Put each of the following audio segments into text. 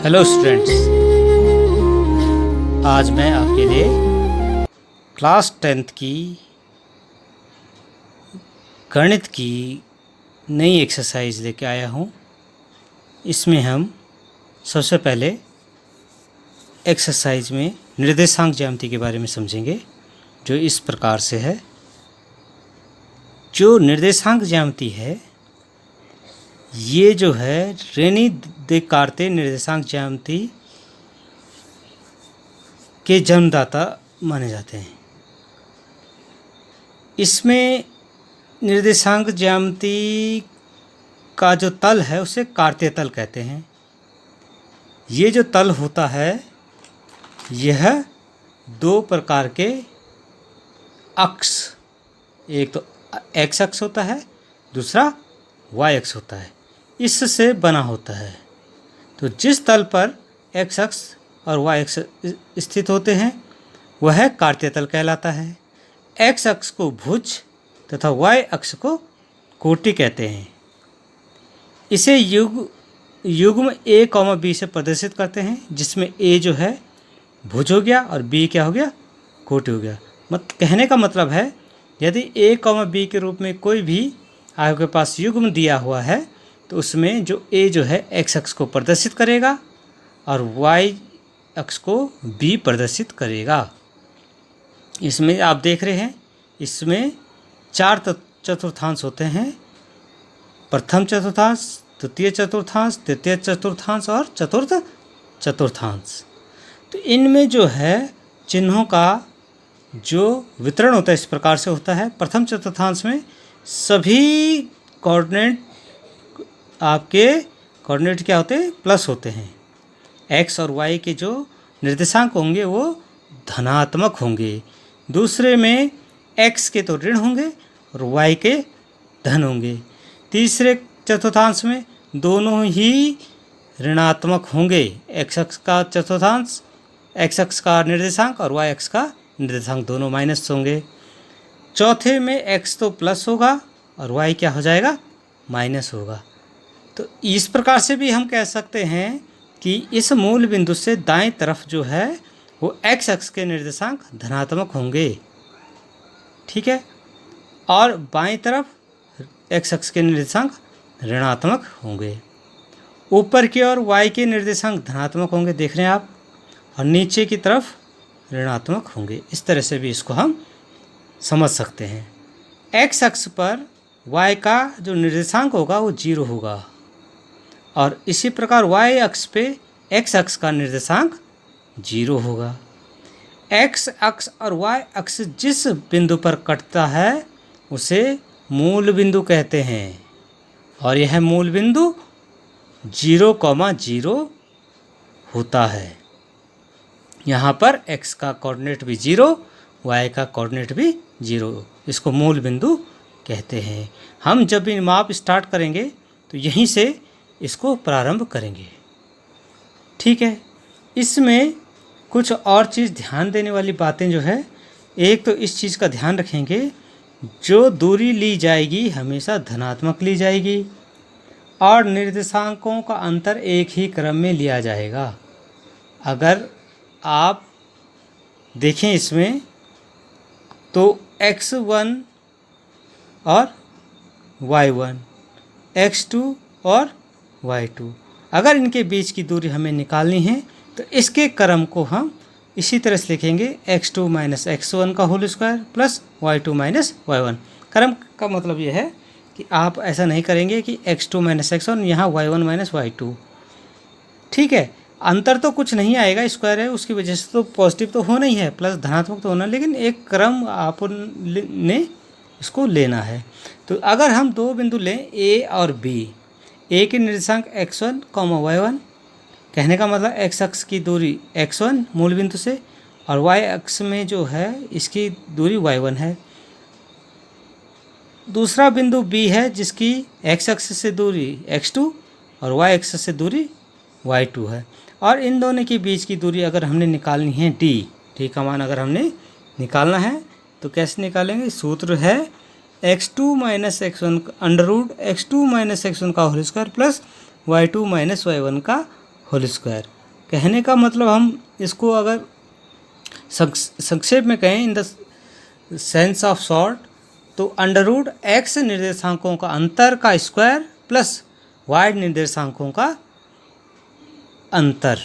Hello students, आज मैं आपके लिए क्लास 10th की गणित की नई एक्सरसाइज लेके आया हूँ। इसमें हम सबसे पहले एक्सरसाइज में निर्देशांक ज्यामिति के बारे में समझेंगे, जो इस प्रकार से है। जो निर्देशांक ज्यामिति है, ये जो है रेनी देकार्ते निर्देशांक ज्यामिति के जन्मदाता माने जाते हैं। इसमें निर्देशांक ज्यामिति का जो तल है उसे कार्तीय तल कहते हैं। ये जो तल होता है यह दो प्रकार के अक्ष, एक तो एक्स अक्ष होता है, दूसरा वाई अक्ष होता है, इससे बना होता है। तो जिस तल पर एक्स अक्ष और वाई अक्ष स्थित होते हैं वह कार्तीय तल कहलाता है। एक्स अक्ष को भुज तथा वाई अक्ष को कोटि कहते हैं। इसे युग्म ए कॉमा बी से प्रदर्शित करते हैं, जिसमें ए जो है भुज हो गया और बी क्या हो गया, कोटि हो गया। कहने का मतलब है, यदि ए कॉमा बी के रूप में कोई भी आपके पास युग्म दिया हुआ है तो उसमें जो ए जो है एक्स अक्ष को प्रदर्शित करेगा और वाई अक्ष को बी प्रदर्शित करेगा। इसमें आप देख रहे हैं, इसमें चार चतुर्थांश होते हैं। प्रथम चतुर्थांश, द्वितीय चतुर्थांश, तृतीय चतुर्थांश और चतुर्थ चतुर्थांश। तो इनमें जो है चिन्हों का जो वितरण होता है इस प्रकार से होता है। प्रथम चतुर्थांश में सभी कोऑर्डिनेट, आपके कोऑर्डिनेट क्या होते हैं, प्लस होते हैं। एक्स और वाई के जो निर्देशांक होंगे वो धनात्मक होंगे। दूसरे में एक्स के तो ऋण होंगे और वाई के धन होंगे। तीसरे चतुर्थांश में दोनों ही ऋणात्मक होंगे। एक्स अक्ष का चतुर्थांश, एक्स अक्ष का निर्देशांक और वाई अक्ष का निर्देशांक दोनों माइनस होंगे। चौथे में एक्स तो प्लस होगा और वाई क्या हो जाएगा, माइनस होगा। तो इस प्रकार से भी हम कह सकते हैं कि इस मूल बिंदु से दाएं तरफ जो है वो एक्स अक्ष के निर्देशांक धनात्मक होंगे, ठीक है, और बाएं तरफ एक्स अक्ष के निर्देशांक ऋणात्मक होंगे। ऊपर की ओर वाई के निर्देशांक धनात्मक होंगे, देख रहे हैं आप, और नीचे की तरफ ऋणात्मक होंगे। इस तरह से भी इसको हम समझ सकते हैं। एक्स अक्ष पर y का जो निर्देशांक होगा वो 0 होगा और इसी प्रकार y अक्ष पे x अक्ष का निर्देशांक 0 होगा। x अक्ष और y अक्ष जिस बिंदु पर कटता है उसे मूल बिंदु कहते हैं और यह मूल बिंदु 0,0 होता है। यहाँ पर x का कोऑर्डिनेट भी 0, y का कोऑर्डिनेट भी 0, इसको मूल बिंदु कहते हैं। हम जब भी माप स्टार्ट करेंगे तो यहीं से इसको प्रारंभ करेंगे, ठीक है। इसमें कुछ और चीज़ ध्यान देने वाली बातें जो है, एक तो इस चीज़ का ध्यान रखेंगे, जो दूरी ली जाएगी हमेशा धनात्मक ली जाएगी और निर्देशांकों का अंतर एक ही क्रम में लिया जाएगा। अगर आप देखें इसमें तो x1 और y1, x2 और y2, अगर इनके बीच की दूरी हमें निकालनी है तो इसके क्रम को हम इसी तरह से लिखेंगे, x2 माइनस x1 का whole square plus y2 minus y1। क्रम का मतलब ये है कि आप ऐसा नहीं करेंगे कि x2 माइनस x1 यहाँ y1 माइनस y2, ठीक है। अंतर तो कुछ नहीं आएगा, स्क्वायर है, उसकी वजह से तो पॉजिटिव तो होना ही है, प्लस धनात्मक तो होना, लेकिन एक क्रम आपने इसको लेना है। तो अगर हम दो बिंदु लें a और b, a के निर्देशांक x1, y1, कहने का मतलब x अक्ष की दूरी x1 मूल बिंदु से और y अक्ष में जो है इसकी दूरी y1 है। दूसरा बिंदु b है जिसकी x अक्ष से दूरी x2 और y अक्ष से दूरी y2 है और इन दोनों के बीच की दूरी अगर हमने निकालनी है d का मान अगर हमने निकालना है तो कैसे निकालेंगे, सूत्र है x2 minus x1 under root x2 minus x1 का whole square plus y2 minus y1 का होल स्क्वायर। कहने का मतलब हम इसको अगर संक्षेप में कहें, in the sense of short, तो अंडर रूट एक्स निर्देशांकों का अंतर का स्क्वायर प्लस वाई निर्देशांकों का अंतर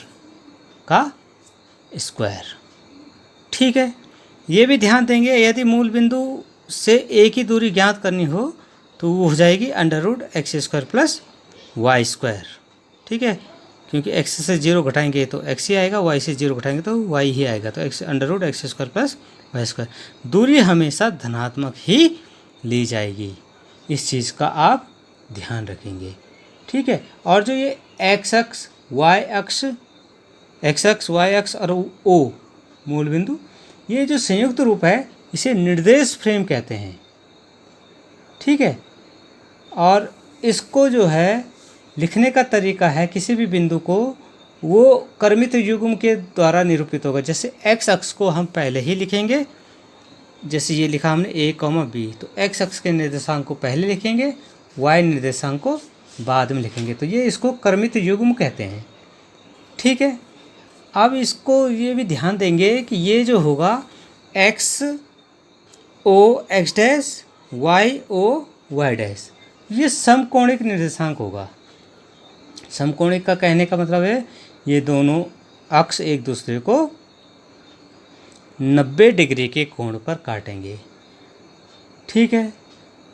का स्क्वायर। ठीक है, ये भी ध्यान देंगे, यदि मूल बिंदु से एक ही दूरी ज्ञात करनी हो तो वो हो जाएगी under root X square plus Y square. ठीक है, क्योंकि एक्स से 0 घटाएंगे तो एक्स ही आएगा, वाई से 0 घटाएंगे तो वाई ही आएगा, तो X under root X square plus Y square. दूरी हमेशा धनात्मक ही ली जाएगी, इस चीज़ का आप ध्यान रखेंगे। ठीक है, और जो ये एक्स अक्ष वाई अक्ष और ओ मूल बिंदु, ये जो संयुक्त रूप है इसे निर्देश फ्रेम कहते हैं। ठीक है, और इसको जो है लिखने का तरीका है, किसी भी बिंदु को वो क्रमित युग्म के द्वारा निरूपित होगा। जैसे एक्स अक्ष को हम पहले ही लिखेंगे, जैसे ये लिखा हमने ए कॉमा बी, तो एक्स अक्ष के निर्देशांक को पहले लिखेंगे, वाई निर्देशांक को बाद में लिखेंगे, तो ये इसको क्रमित युग्म कहते हैं। ठीक है, अब इसको ये भी ध्यान देंगे कि ये जो होगा X O X dash Y O Y dash, ये समकोणिक निर्देशांक होगा। समकोणिक का कहने का मतलब है ये दोनों अक्ष एक दूसरे को 90 डिग्री के कोण पर काटेंगे। ठीक है,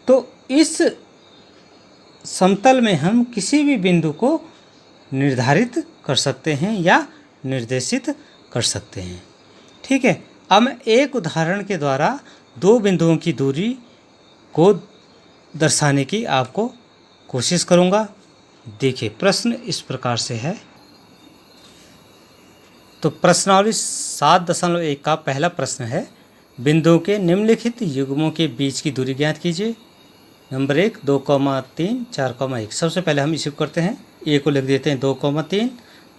तो इस समतल में हम किसी भी बिंदु को निर्धारित कर सकते हैं या निर्देशित कर सकते हैं। ठीक है, अब मैं एक उदाहरण के द्वारा दो बिंदुओं की दूरी को दर्शाने की आपको कोशिश करूंगा। देखिए, प्रश्न इस प्रकार से है। तो प्रश्नावली 7.1 का पहला प्रश्न है, बिंदुओं के निम्नलिखित युग्मों के बीच की दूरी ज्ञात कीजिए। नंबर 1 2,3 4,1। सबसे पहले हम इसे करते हैं, ए को लिख देते हैं 2,3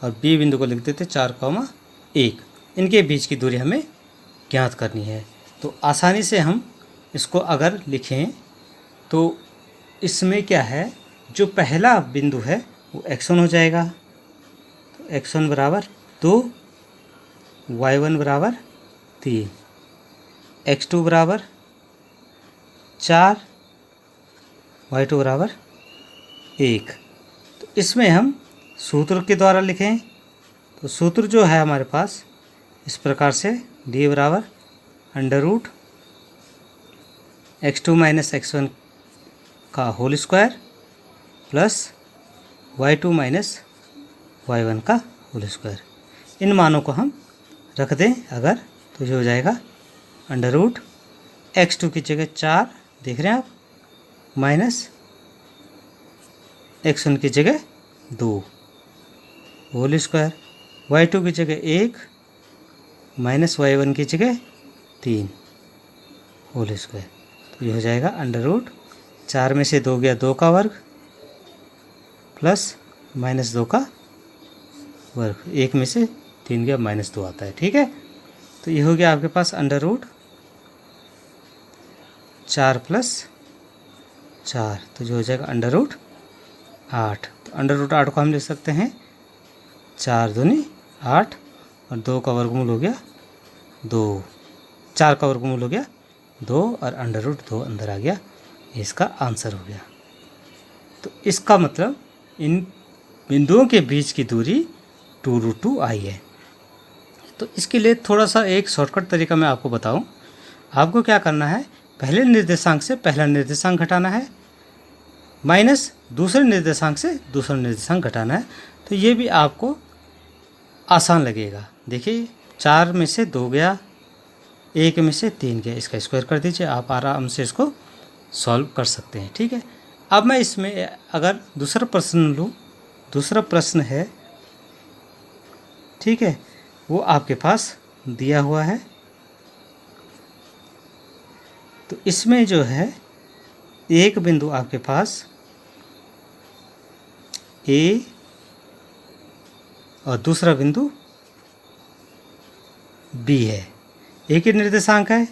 और बी बिंदु को लिख देते हैं 4,1। इनके बीच की दूरी हमें ज्ञात करनी है। तो आसानी से हम इसको अगर लिखें तो इसमें क्या है, जो पहला बिंदु है वो x1 हो जाएगा, तो x1 बराबर 2, y1 बराबर 3, x2 बराबर 4, y2 बराबर 1। तो इसमें हम सूत्र के द्वारा लिखें, तो सूत्र जो है हमारे पास इस प्रकार से, d बराबर under root x2 minus x1 का whole square plus y2 minus y1 का होल स्क्वायर। इन मानों को हम रख दें अगर, तो ये हो जाएगा अंडर रूट x2 की जगह 4 देख रहे हैं आप, माइनस x1 की जगह 2 होल स्क्वायर, y2 की जगह 1 माइनस y1 की जगह 3 होल स्क्वायर। तो ये हो जाएगा अंडर रूट 4 में से 2 गया 2 का वर्ग प्लस माइनस 2 का वर्ग, 1 में से 3 गया माइनस 2 आता है। ठीक है, तो ये हो गया आपके पास अंडर रूट 4 प्लस 4, तो जो हो जाएगा अंडर रूट 8। तो अंडर रूट 8 को हम लिख सकते हैं 4 दूनी 8 और 2 का वर्गमूल हो गया 2, 4 का वर्गमूल हो गया 2 और अंडर रूट 2 अंदर आ गया, इसका आंसर हो गया। तो इसका मतलब इन बिंदुओं के बीच की दूरी 2√2 आई है। तो इसके लिए थोड़ा सा एक शॉर्टकट तरीका मैं आपको बताऊं। आपको क्या करना है, पहले निर्देशांक से पहला निर्देशांक घटाना है, माइनस दूसरे निर्देशांक से दूसरा निर्देशांक घटाना है। तो ये भी आपको आसान लगेगा। देखिए, 4 में से 2 गया, 1 में से 3 गया, इसका स्क्वायर कर दीजिए, आप आराम से इसको सॉल्व कर सकते हैं। ठीक है, अब मैं इसमें अगर दूसरा प्रश्न लूँ, दूसरा प्रश्न है, ठीक है, वो आपके पास दिया हुआ है। तो इसमें जो है एक बिंदु आपके पास ए और दूसरा बिंदु बी है। ए के निर्देशांक है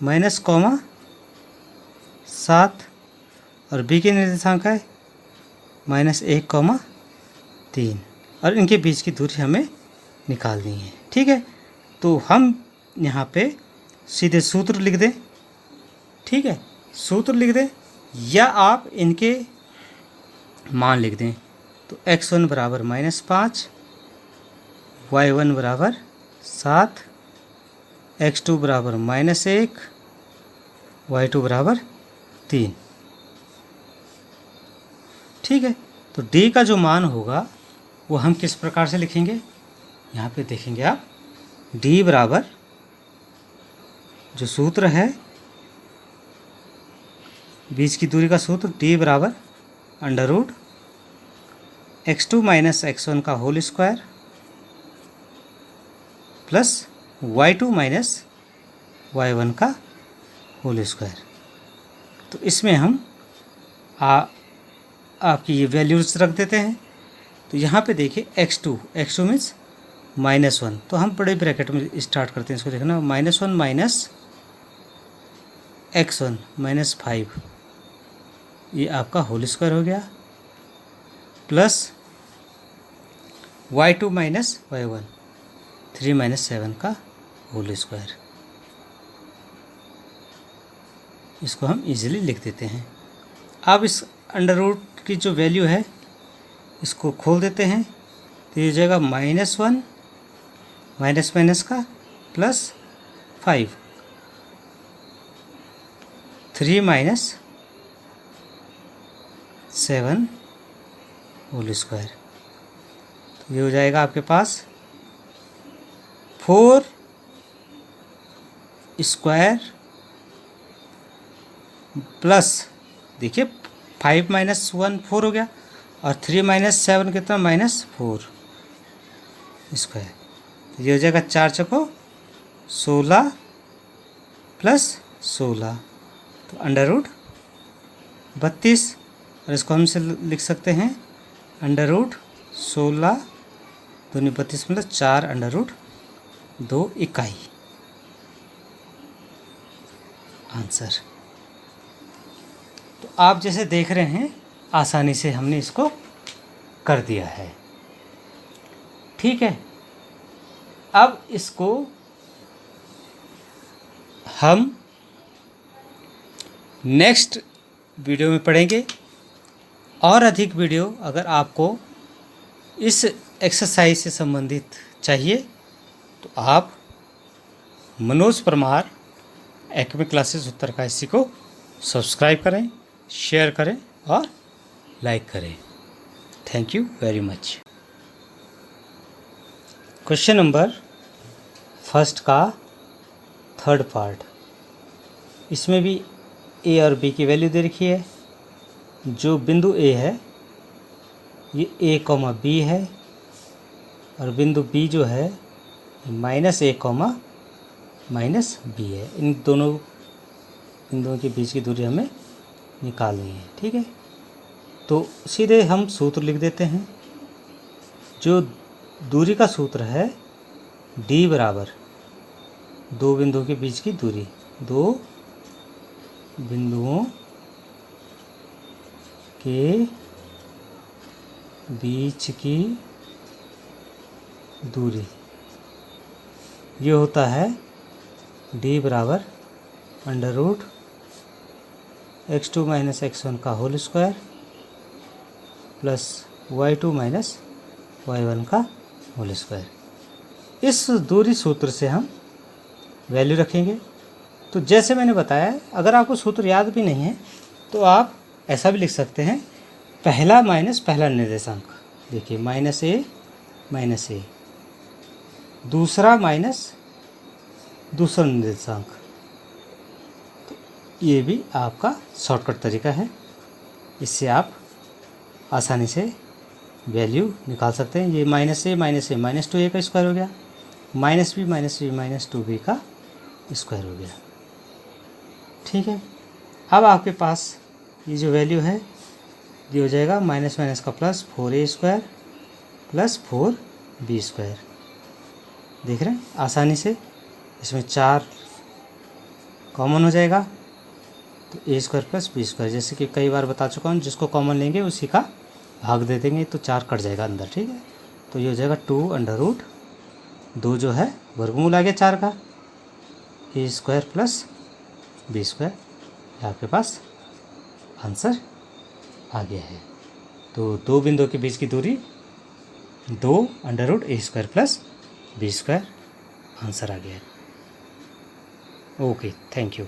-7 और बी के निर्देशांक है -1,3 और इनके बीच की दूरी हमें निकालनी है। ठीक है, तो हम यहाँ पे सीधे सूत्र लिख दें। ठीक है, सूत्र लिख दें या आप इनके मान लिख दें। तो x1 बराबर -5, y1 बराबर 7, x2 बराबर -1, y2 बराबर 3। ठीक है, तो d का जो मान होगा वो हम किस प्रकार से लिखेंगे, यहाँ पे देखेंगे आप। d बराबर जो सूत्र है, बीच की दूरी का सूत्र, d बराबर √x2 - x1 का whole square plus y2 - y1 का होल स्क्वायर। तो इसमें हम आपकी ये वैल्यूज रख देते हैं। तो यहाँ पे देखिए x2 मीन्स -1, तो हम बड़े ब्रैकेट में स्टार्ट करते हैं। इसको देखना, -1 - x1 -5, ये आपका होल स्क्वायर हो गया, प्लस y2 - y1 3 - 7 का होल स्क्वायर। इसको हम इजीली लिख देते हैं। अब इस अंडर रूट की जो वैल्यू है इसको खोल देते हैं, तो ये हो जाएगा -1 माइनस का प्लस 5, 3 - 7 होल स्क्वायर। तो ये हो जाएगा आपके पास 4 स्क्वायर प्लस, देखिए 5 - 1 4 हो गया, और 3 - 7 कितना, -4 स्क्वायर। तो ये हो जाएगा 4 चौको 16 प्लस 16, तो √32, और इसको हम से लिख सकते हैं √16 दूनी 32 मतलब 4√2 इकाई आंसर। तो आप जैसे देख रहे हैं आसानी से हमने इसको कर दिया है। ठीक है, अब इसको हम नेक्स्ट वीडियो में पढ़ेंगे। और अधिक वीडियो अगर आपको इस एक्सरसाइज से संबंधित चाहिए तो आप मनोज परमार एकेडमिक क्लासेस उत्तरकाशी को सब्सक्राइब करें, शेयर करें और लाइक करें। Thank you very much. Question number first का थर्ड पार्ट, इसमें भी ए और बी की वैल्यू दे रखी है। जो बिंदु ए है ये a, b है, और बिंदु b जो है -a, -b है। इन दोनों बिंदुओं के बीच की दूरी हमें निकालनी है। ठीक है, तो सीधे हम सूत्र लिख देते हैं। जो दूरी का सूत्र है d बराबर दो बिंदुओं के बीच की दूरी, दो बिंदुओं के बीच की दूरी, ये होता है d बराबर √x2 - x1 का whole square plus y2 - y1 का होल स्क्वायर। इस दूरी सूत्र से हम वैल्यू रखेंगे। तो जैसे मैंने बताया, अगर आपको सूत्र याद भी नहीं है तो आप ऐसा भी लिख सकते हैं, पहला माइनस पहला निर्देशांक, देखिए -a, दूसरा माइनस दूसरा निर्देशांक। तो ये भी आपका शॉर्टकट तरीका है, इससे आप आसानी से वैल्यू निकाल सकते हैं। ये -a -2a का स्क्वायर हो गया, -b -2b का स्क्वायर हो गया। ठीक है, अब आपके पास ये जो वैल्यू है ये हो जाएगा माइनस का plus 4a square plus 4b square. देख रहे हैं आसानी से, इसमें 4 कॉमन हो जाएगा, तो a square plus b square, जैसे कि कई बार बता चुका हूँ, जिसको कॉमन लेंगे उसी का भाग दे देंगे तो 4 कट जाएगा अंदर। ठीक है, तो ये हो जाएगा 2 जो है वर्गमूल आ गया 4 का, ए स्क्वायर प्लस बी स्क्वायर, ये आपके पास आंसर आ गया है। तो दो बिंदुओं के बीच की दूरी 2√a² plus B square answer आ गया है। Okay, thank you.